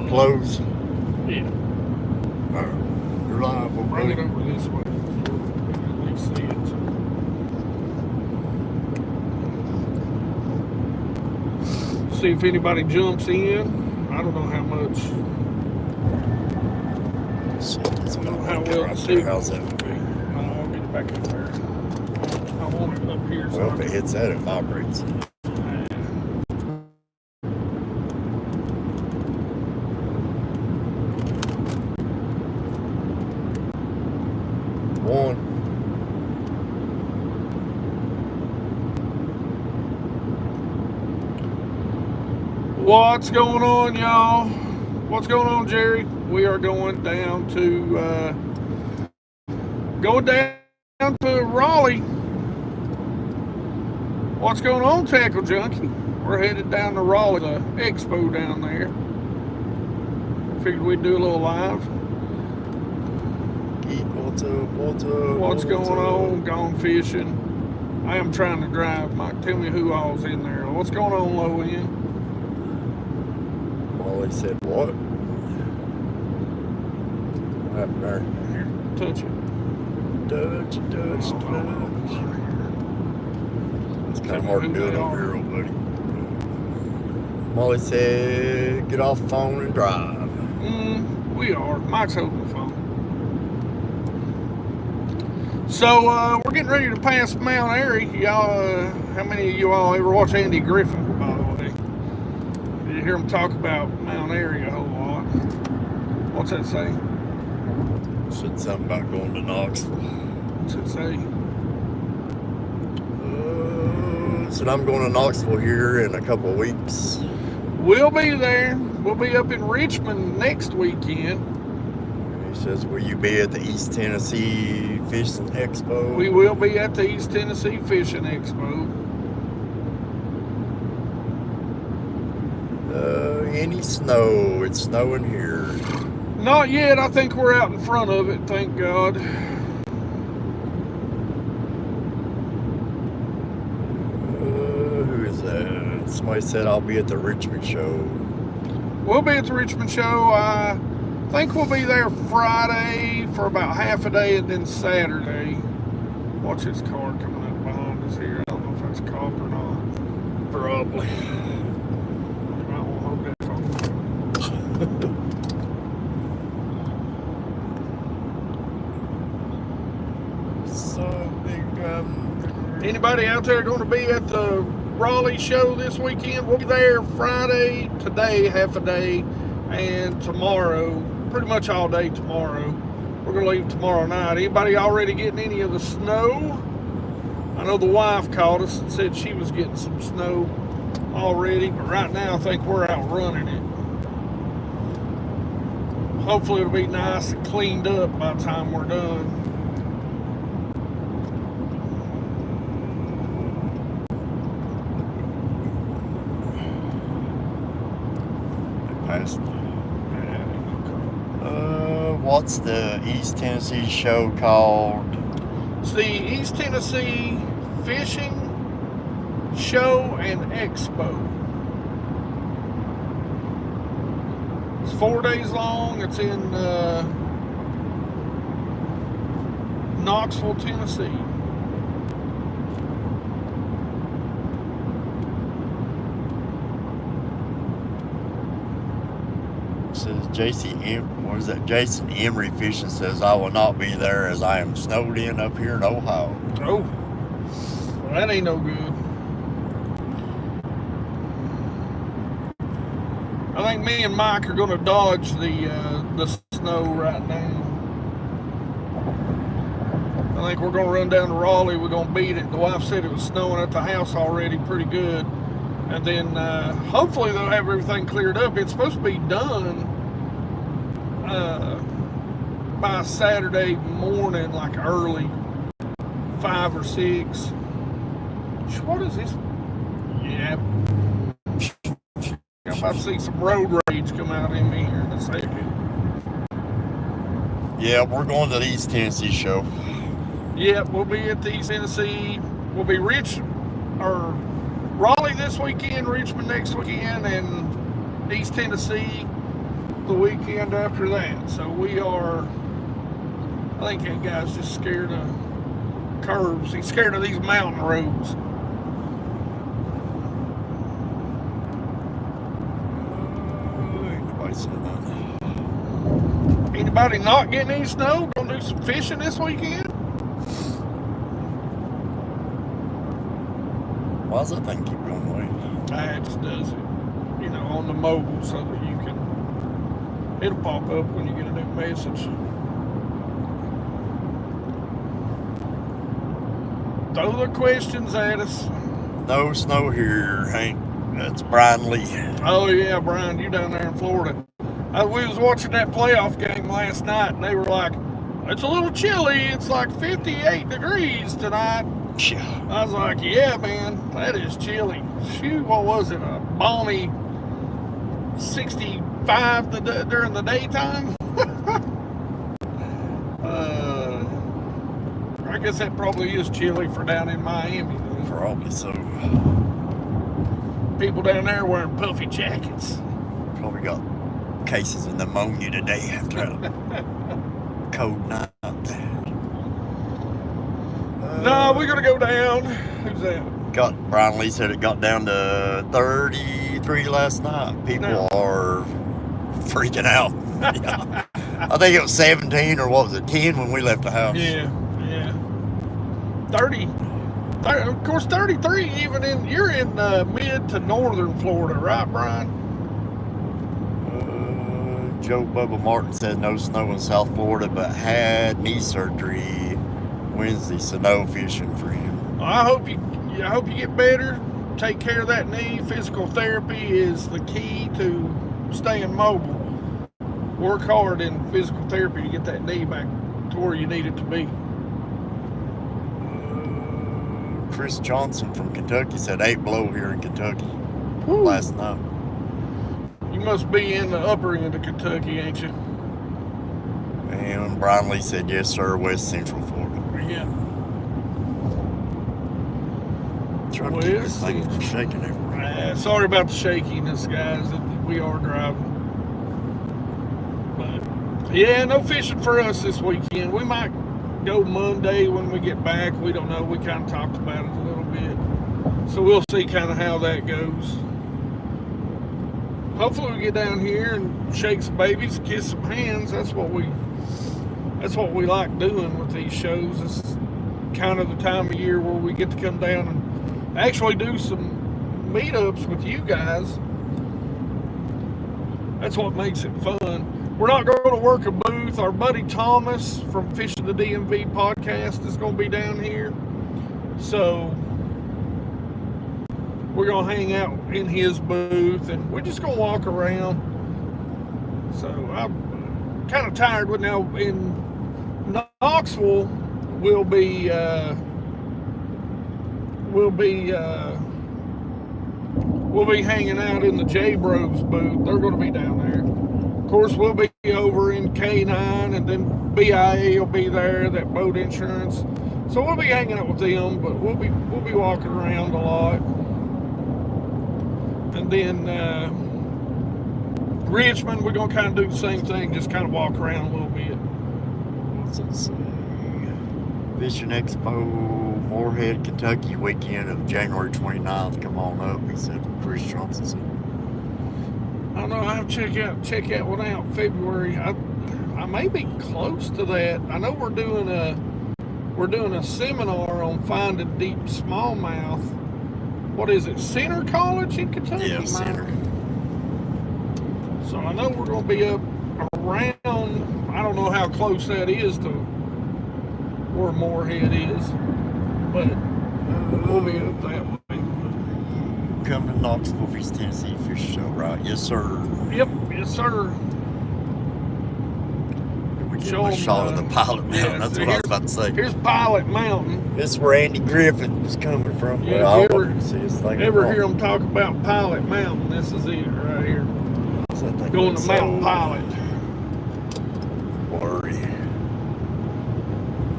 close? Yeah. You're liable. Bring it over this way. At least see it. See if anybody jumps in. I don't know how much. It's I don't know how right well there. the signal How's that? will be. I'll get it back up there. I want it up here. Well, if it hits that, it vibrates. One. What's going on, y'all? What's going on, Jerry? We are going down to Raleigh. What's going on, Tackle Junkie? We're headed down to Raleigh, the expo down there. Figured we'd do a little live. What's up? What's going on? Gone fishing. I am trying to drive, Mike. Tell me who all's in there. What's going on, low end? Molly said what? What happened there? Here, touch it. Touch. It's kind of hard to do it over here, old buddy. Molly said, get off the phone and drive. We are. Mike's holding the phone. So, we're getting ready to pass Mount Airy. Y'all, how many of you all ever watch Andy Griffin, by the way? You hear him talk about Mount Airy a whole lot. What's that say? Said something about going to Knoxville. What's it say? Said I'm going to Knoxville here in a couple of weeks. We'll be there. We'll be up in Richmond next weekend. He says, will you be at the East Tennessee Fishing Expo? We will be at the East Tennessee Fishing Expo. Any snow? It's snowing here. Not yet. I think we're out in front of it, thank God. Who is that? Somebody said I'll be at the Richmond show. We'll be at the Richmond show. I think we'll be there Friday for about half a day and then Saturday. Watch this car coming up behind us here. I don't know if that's a cop or not. Probably. You might want to hold that phone. Anybody out there going to be at the Raleigh show this weekend? We'll be there Friday, today, half a day, and tomorrow, pretty much all day tomorrow. We're going to leave tomorrow night. Anybody already getting any of the snow? I know the wife called us and said she was getting some snow already, but right now I think we're out running it. Hopefully it'll be nice and cleaned up by the time we're done. What's the East Tennessee show called? It's the East Tennessee Fishing Show and Expo. It's 4 days long. It's in Knoxville, Tennessee. Says Jason Emery Fishing says I will not be there as I am snowed in up here in Ohio. Oh, well, that ain't no good. I think me and Mike are going to dodge the snow right now. I think we're going to run down to Raleigh. We're going to beat it. The wife said it was snowing at the house already pretty good. And then hopefully they'll have everything cleared up. It's supposed to be done by Saturday morning, like early, 5 or 6. What is this? Yeah. I'm about to see some road rage come out in me here in a second. Yeah, we're going to the East Tennessee show. Yep, we'll be at the East Tennessee. We'll be Raleigh this weekend, Richmond next weekend, and East Tennessee the weekend after that. So we are, I think that guy's just scared of curves. He's scared of these mountain roads. Anybody said that? Anybody not getting any snow? Gonna do some fishing this weekend? Why does that thing keep going away? It just does it, you know, on the mobile so that you can, it'll pop up when you get a new message. Throw the questions at us. No snow here, Hank. That's Brian Lee. Oh yeah, Brian, you down there in Florida. We was watching that playoff game last night, and they were like, it's a little chilly. It's like 58 degrees tonight. I was like, yeah, man, that is chilly. Shoot, what was it? A balmy 65 during the daytime? I guess that probably is chilly for down in Miami. Probably so. People down there wearing puffy jackets. Probably got cases of pneumonia today after a cold night. No, we're going to go down. Who's that? Brian Lee said it got down to 33 last night. People are freaking out. Yeah. I think it was 17 or what was it, 10 when we left the house. Yeah. 30. Of course, 33 even you're in mid to northern Florida, right, Brian? Joe Bubba Martin said no snow in South Florida, but had knee surgery Wednesday, so no fishing for him. I hope you get better. Take care of that knee. Physical therapy is the key to staying mobile. Work hard in physical therapy to get that knee back to where you need it to be. Chris Johnson from Kentucky said 8 below here in Kentucky last night. You must be in the upper end of Kentucky, ain't you? And Brian Lee said, yes, sir, West Central Florida. Yeah. Trying to keep this thing from shaking everywhere. Sorry about the shakiness, guys. We are driving. But, yeah, no fishing for us this weekend. We might go Monday when we get back. We don't know. We kind of talked about it a little bit. So we'll see kind of how that goes. Hopefully we get down here and shake some babies, kiss some hands. That's what we like doing with these shows. It's kind of the time of year where we get to come down and actually do some meetups with you guys. That's what makes it fun. We're not going to work a booth. Our buddy Thomas from Fishing the DMV podcast is going to be down here. So we're going to hang out in his booth and we're just going to walk around. So I'm kind of tired with now in Knoxville. We'll be hanging out in the J Bros booth. They're going to be down there. Of course, we'll be over in K9, and then BIA will be there, that boat insurance. So we'll be hanging out with them, but we'll be walking around a lot. And then Richmond, we're going to kind of do the same thing, just kind of walk around a little bit. What's it say? Fishing Expo, Moorhead, Kentucky, weekend of January 29th. Come on up, he said. Chris Johnson said. I don't know. I have to check that one out. February. I may be close to that. I know we're doing a seminar on finding deep smallmouth. What is it? Center College in Kentucky? Yeah, Center. So I know we're going to be up around. I don't know how close that is to where Moorhead is, but we'll be up that way. Come to Knoxville East Tennessee Fish Show, right? Yes, sir. Yep, yes, sir. We get a shot of the Pilot Mountain. That's what I was about to say. Here's Pilot Mountain. This is where Andy Griffin was coming from. Yeah, well, ever hear them talk about Pilot Mountain? This is it right here. Going to Mount Pilot. Worry.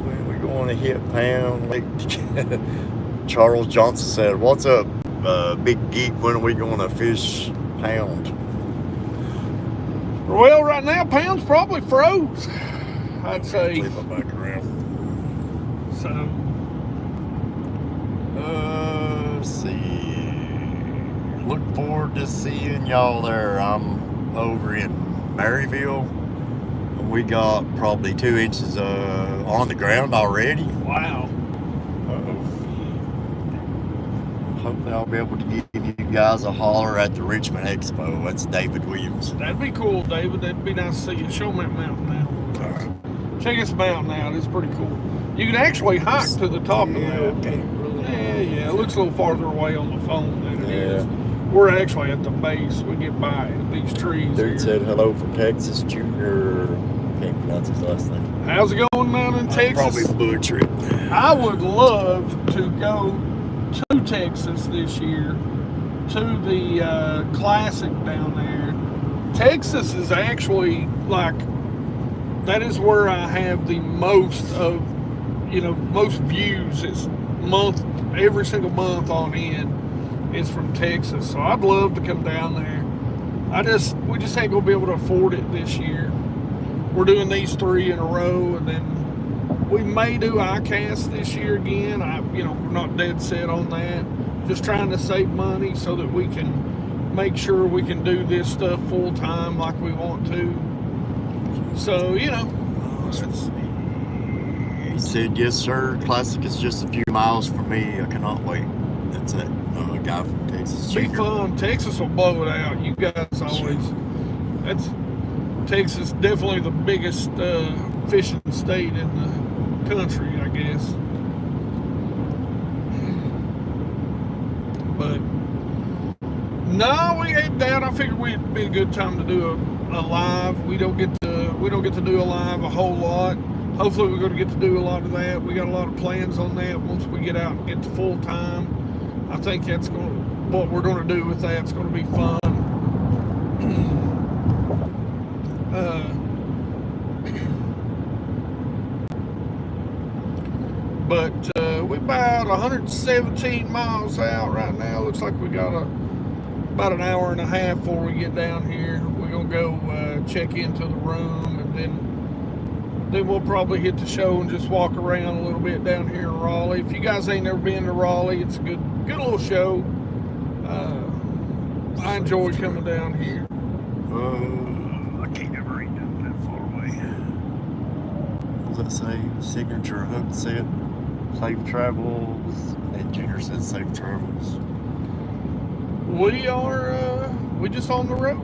When we going to hit pound, like Charles Johnson said, "What's up, Big Geek? When are we going to fish pound?" Well, right now, pounds probably froze, I'd say. Flip it back around. So, Let's see. Look forward to seeing y'all there. I'm over in Maryville. We got probably 2 inches on the ground already. wow. Hopefully I'll be able to give you guys a holler at the Richmond Expo. That's David Williams. That'd be cool, David. That'd be nice to see you. Show me that mountain now. All right. Check this mountain out. It's pretty cool. You can actually hike to the top of the mountain. Yeah. It looks a little farther away on the phone than it is. We're actually at the base. We get by these trees. Dude here. said hello from Texas, Junior. Can't pronounce his last name. How's it going down in Texas? Probably butcher it. I would love to go to Texas this year, to the Classic down there. Texas is actually like, that is where I have the most of, most views. It's every single month on end is from Texas. So I'd love to come down there. We just ain't gonna be able to afford it this year. We're doing these 3 in a row, and then we may do ICAST this year again. We're not dead set on that. Just trying to save money so that we can make sure we can do this stuff full time like we want to. So, He said, yes, sir. Classic is just a few miles from me. I cannot wait. That's it. A guy from Texas. Be fun. Texas will blow it out. You guys always. Texas definitely the biggest fishing state in the country, I guess. But no, we ain't that. I figured it'd be a good time to do a live. We don't get to do a live a whole lot. Hopefully we're going to get to do a lot of that. We got a lot of plans on that once we get out and get to full time. I think that's what we're going to do with that. It's going to be fun. But we're about 117 miles out right now. Looks like we got about an hour and a half before we get down here. We're gonna go check into the room, and then we'll probably hit the show and just walk around a little bit down here in Raleigh. If you guys ain't never been to Raleigh, it's a good little show. I enjoy coming down here. I can't ever read that far away. What does that say? Signature hook set. Safe travels. And Junior says safe travels. We just on the road.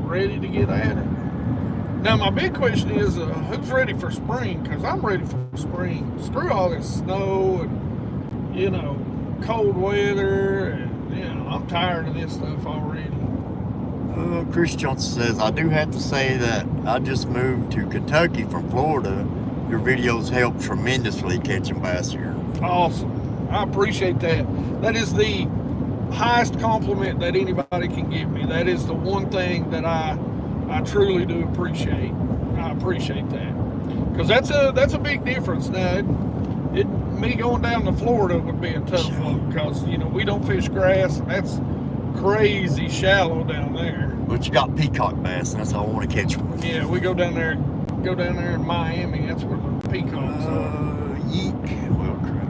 Ready to get at it. Now my big question is, who's ready for spring? Because I'm ready for spring. Screw all this snow and, cold weather. And, I'm tired of this stuff already. Chris Johnson says, I do have to say that I just moved to Kentucky from Florida. Your videos help tremendously catching bass here. Awesome. I appreciate that. That is the highest compliment that anybody can give me. That is the one thing that I truly do appreciate. I appreciate that. Because that's a big difference. Now, me going down to Florida would be a tough one because, we don't fish grass, and that's crazy shallow down there. But you got peacock bass, and that's how I want to catch one. Yeah, we go down there in Miami. That's where the peacocks are. Yeek. Well, crap.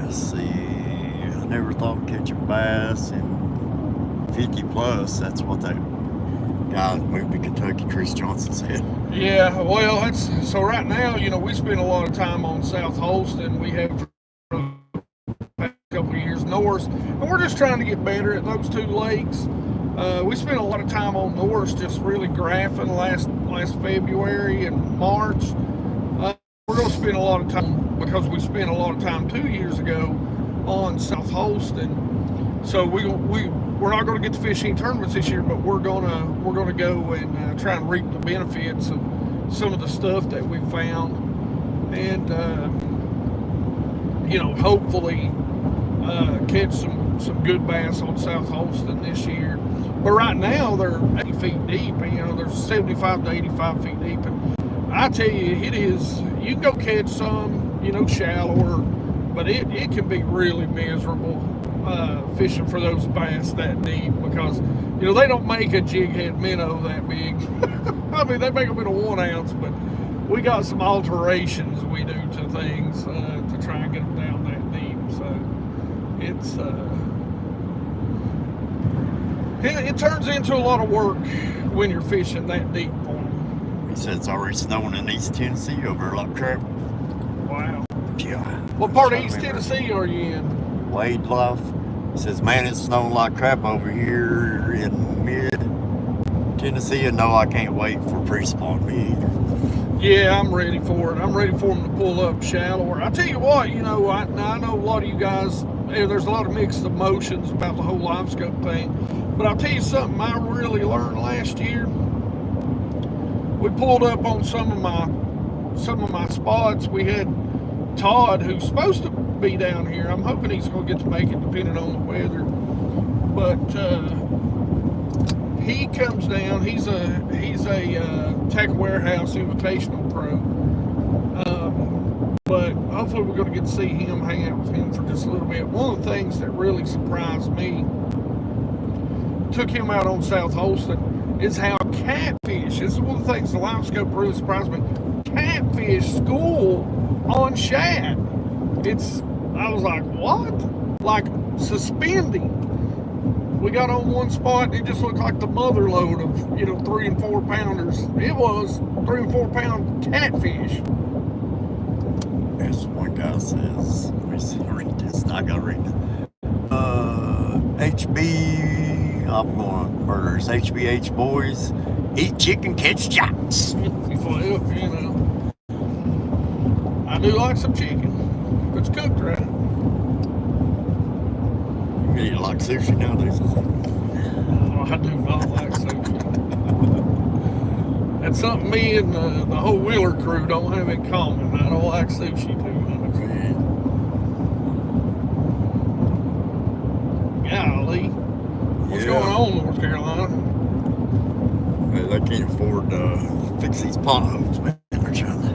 Let's see. I never thought of catching bass in 50 plus. That's what that guy that moved to Kentucky, Chris Johnson, said. Yeah, well, so right now, we spend a lot of time on South Holston. We have for the past couple of years Norse, and we're just trying to get better at those 2 lakes. We spent a lot of time on Norse, just really graphing last February and March. We're going to spend a lot of time, because we spent a lot of time 2 years ago on South Holston. So we're not going to get to fish any tournaments this year, but we're going to go and try and reap the benefits of some of the stuff that we found, and hopefully catch some good bass on South Holston this year. But right now they're 80 feet deep, and they're 75 to 85 feet deep, and I tell you, it is. You can go catch some, shallower, but it can be really miserable. fishing for those bass that deep, because you know they don't make a jig head minnow that big. I mean, they make them in a 1 ounce, but we got some alterations we do to things to try and get them down that deep. So it turns into a lot of work when you're fishing that deep for them. He said it's already snowing in East Tennessee over like crap. Wow. Yeah. What part of East Tennessee are you in? Wade Life. He says, man, it's snowing like crap over here in mid Tennessee, and no, I can't wait for pre-spawn me either. Yeah, I'm ready for it. I'm ready for them to pull up shallower. I tell you what, you know, I know a lot of you guys, there's a lot of mixed emotions about the whole live scope thing, but I'll tell you something I really learned last year. We pulled up on some of my spots. We had Todd, who's supposed to be down here. I'm hoping he's going to get to make it depending on the weather. But he comes down. He's a Tech Warehouse Invitational Pro. But hopefully we're going to get to see him, hang out with him for just a little bit. One of the things that really surprised me, took him out on South Holston, is how catfish, this is one of the things the live scope really surprised me, catfish school on shad. I was like, what? Like suspending. We got on one spot, it just looked like the mother load of, 3 and 4 pounders. It was 3 and 4 pound catfish. As one guy says, let me see, read this. I gotta read it. I'm gonna murder his HBH boys. Eat chicken, catch jacks. Well, I do like some chicken. If it's cooked right. You eat like sushi nowadays. Oh, I do not like sushi. That's something me and the whole Wheeler crew don't have in common. I don't like sushi too much. Golly. What's going on, North Carolina? They can't afford to fix these potholes, man. They're trying to...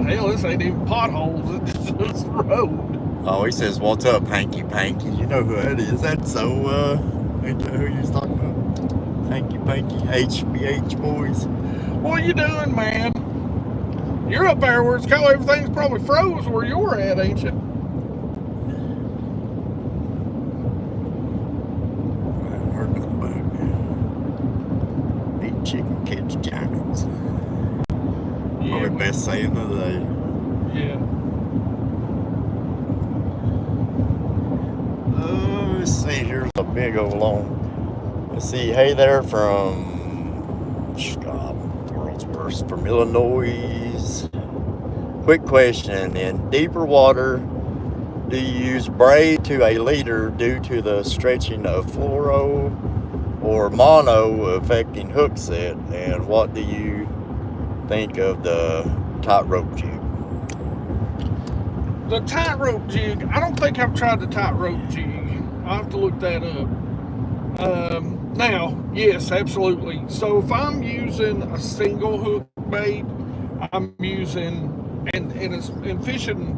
Hell, this ain't even potholes. It's just road. Oh, he says, what's up, Hanky Panky? You know who that is. That's so, ain't that who you was talking about? Hanky Panky, HBH boys. What you doing, man? You're up there where it's cold. Everything's probably froze where you're at, ain't you? I haven't heard nothing about it. Eat chicken, catch giants. Yeah, Probably best saying of the day. Yeah. Let's see, here's a big old long. Let's see, hey there from world's worst, from Illinois. Quick question, in deeper water, do you use braid to a leader due to the stretching of fluoro or mono affecting hook set? And what do you think of the tightrope jig? The tightrope jig, I don't think I've tried the tightrope jig. I'll have to look that up. Now, yes, absolutely. So if I'm using a single hook bait, I'm using, and fishing,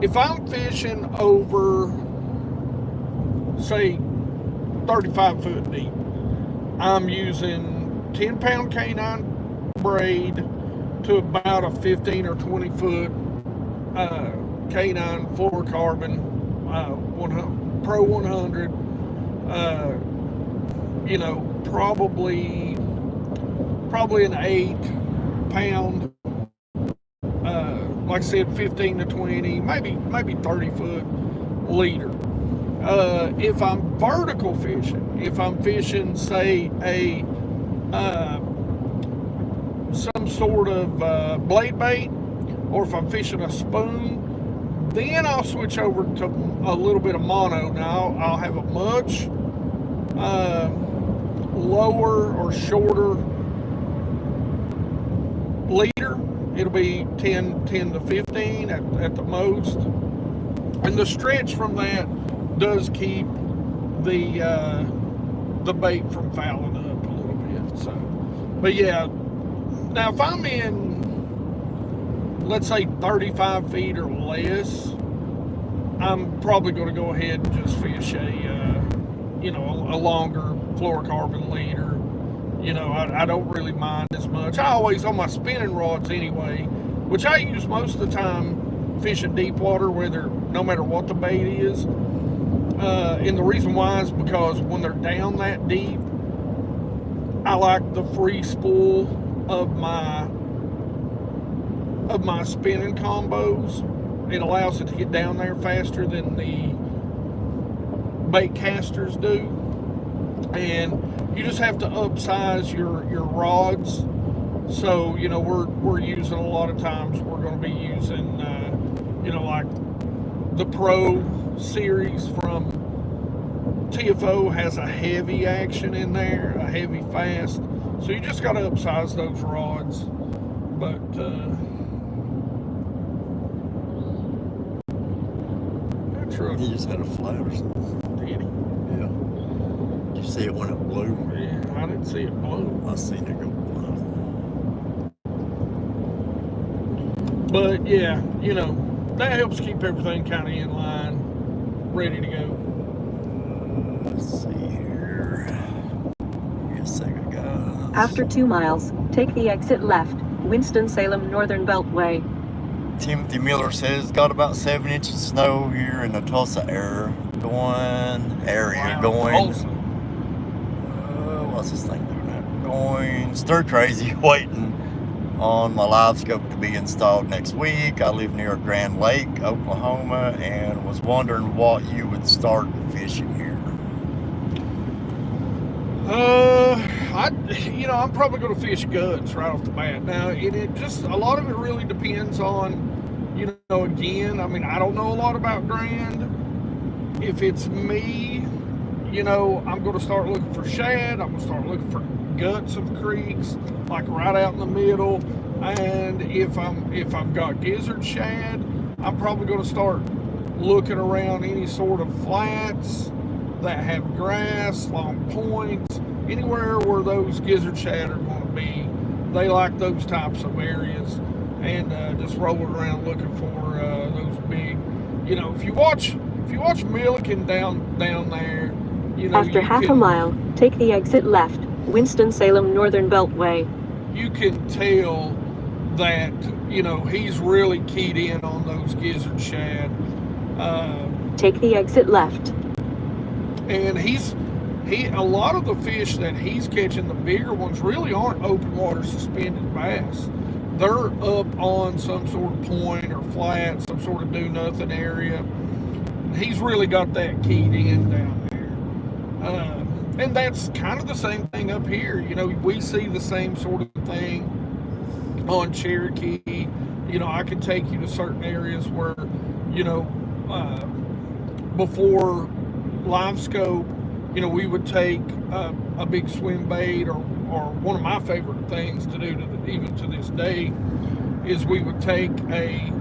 if I'm fishing over, say, 35 foot deep, I'm using 10 pound canine braid to about a 15 or 20 foot canine fluorocarbon 100, Pro 100, probably an 8 pound, like I said, 15 to 20, maybe 30 foot leader. If I'm vertical fishing, if I'm fishing, say, some sort of blade bait, or if I'm fishing a spoon, then I'll switch over to a little bit of mono. Now I'll have a much lower or shorter leader. It'll be 10 to 15 at the most. And the stretch from that does keep the bait from fouling up a little bit. So, but yeah, now if I'm in, let's say 35 feet or less, I'm probably going to go ahead and just fish a longer fluorocarbon leader. I don't really mind as much. I always, on my spinning rods anyway, which I use most of the time fishing deep water, no matter what the bait is. And the reason why is because when they're down that deep, I like the free spool of my spinning combos. It allows it to get down there faster than the bait casters do. And you just have to upsize your rods. So, we're using, a lot of times we're going to be using, like the Pro series from TFO has a heavy action in there, a heavy fast. So you just got to upsize those rods. But, he just had a flat or something. Did he? Yeah. Did you see it when it blew? Yeah, I didn't see it blow. I seen it go flying. But yeah, that helps keep everything kind of in line, ready to go. Let's see here. Give me a second, guys. After 2 miles, take the exit left, Winston-Salem Northern Beltway. Timothy Miller says got about 7 inches of snow here in the Tulsa area. What's this thing doing now? Going stir crazy, waiting on my live scope to be installed next week. I live near Grand Lake, Oklahoma, and was wondering what you would start fishing here. I'm probably going to fish guts right off the bat. Now, a lot of it really depends on, again, I don't know a lot about Grand. If it's me, I'm going to start looking for shad. I'm going to start looking for guts of creeks, like right out in the middle. And if I've got gizzard shad, I'm probably going to start looking around any sort of flats that have grass, long points, anywhere where those gizzard shad are going to be. They like those types of areas, and just rolling around looking for those big. If you watch Milliken down there, After half a mile, take the exit left, Winston-Salem Northern Beltway. You can tell that he's really keyed in on those gizzard shad. Take the exit left. And a lot of the fish that he's catching, the bigger ones, really aren't open water suspended bass. They're up on some sort of point or flat, some sort of do nothing area. And he's really got that keyed in down there. And that's kind of the same thing up here. We see the same sort of thing on Cherokee. I can take you to certain areas where, before live scope, we would take a big swim bait, or one of my favorite things to do even to this day is we would take a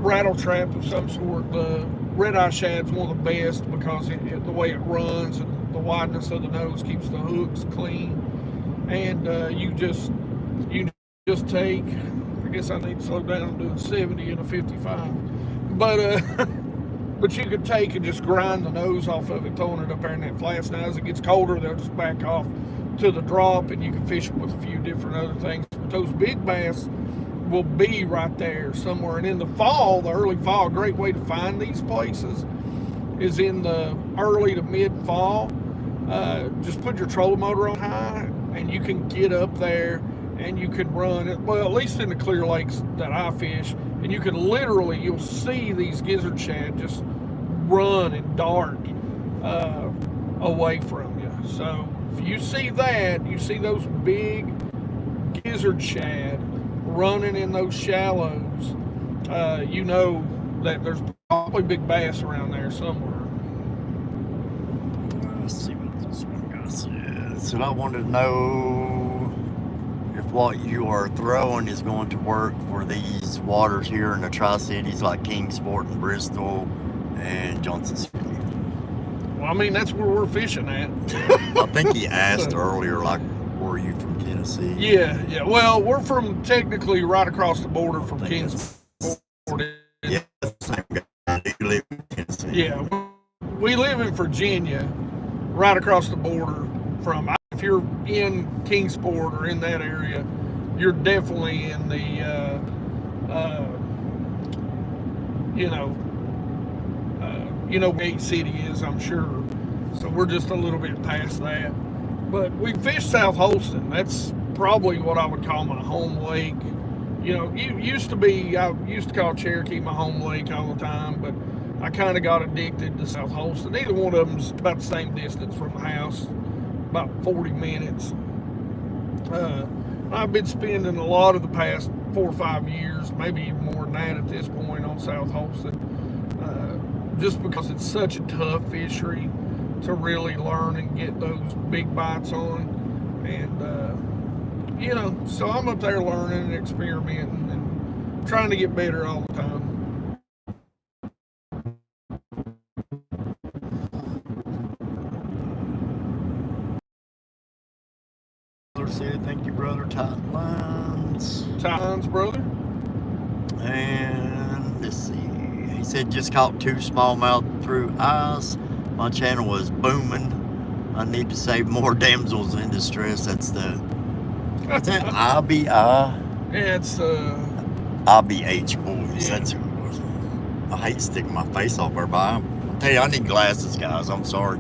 rattle trap of some sort. The red eye shad's one of the best because the way it runs and the wideness of the nose keeps the hooks clean. And you just take, I guess I need to slow down, I'm doing 70 and a 55, but you could take and just grind the nose off of it, throwing it up there in that flats. Now as it gets colder, they'll just back off to the drop, and you can fish it with a few different other things. But those big bass will be right there somewhere. And in the fall, the early fall, a great way to find these places is in the early to mid fall. Just put your trolling motor on high, and you can get up there and you can run it, well, at least in the clear lakes that I fish, and you can literally, you'll see these gizzard shad just run and dart away from you. So if you see that, you see those big gizzard shad running in those shallows, you know that there's probably big bass around there somewhere. Let's see what this one guy said. So I wanted to know if what you are throwing is going to work for these waters here in the Tri-Cities like Kingsport and Bristol and Johnson City. Well, I mean, that's where we're fishing at. I think he asked earlier, like, were you from Tennessee? Yeah. Well, we're from technically right across the border from Kingsport. Yeah, the same guy. Do you live Yeah, we live in Virginia, right across the border from. If you're in Kingsport or in that area, you're definitely in the, where Gate City is, I'm sure. So we're just a little bit past that. But we fish South Holston. That's probably what I would call my home lake. I used to call Cherokee my home lake all the time, but I kind of got addicted to South Holston. Either one of them's about the same distance from the house, about 40 minutes. I've been spending a lot of the past 4 or 5 years, maybe even more than that at this point, on South Holston, just because it's such a tough fishery to really learn and get those big bites on. And, so I'm up there learning and experimenting and trying to get better all the time. Said, thank you, brother. Tight lines. Tight lines, brother. And let's see. He said just caught 2 smallmouth through ice. My channel was booming. I need to save more damsels in distress. That's the. What's that? IBI? Yeah, it's IBH boys. Yeah. That's who it was. I hate sticking my face off there, but I'll tell you, I need glasses, guys. I'm sorry.